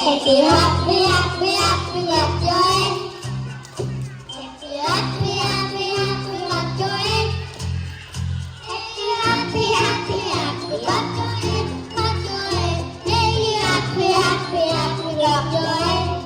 Happy, happy, happy, happy birthday. Happy, happy, happy, happy birthday. Happy, happy, happy, happy birthday. Happy, happy, happy birthday.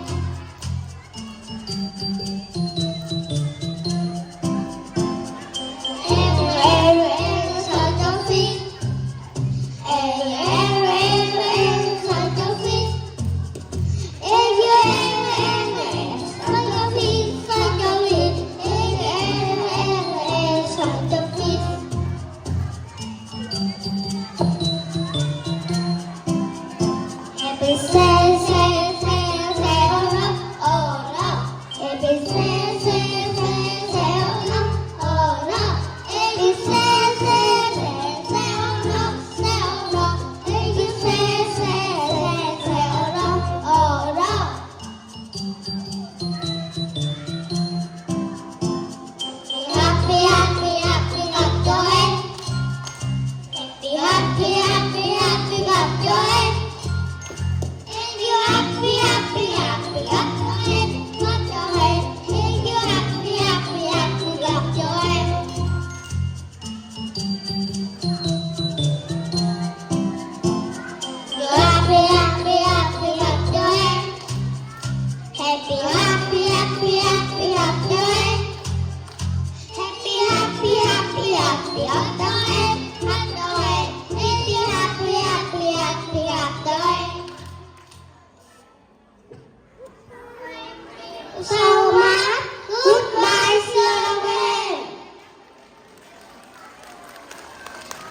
Happy say, say, say, say, oh no. Happy say, say, say, say, oh no. Happy say, say, say, say, oh no, say, oh no. Happy say, say, say, say, oh no. Happy, happy, happy birthday. Happy, happy, happy, happy birthday. Happy, happy, happy, happy birthday. Happy, happy, happy, happy birthday. Happy, happy, happy birthday. Happy, happy, happy, happy birthday. Happy, happy, happy, happy birthday. Happy, happy, happy, happy birthday. So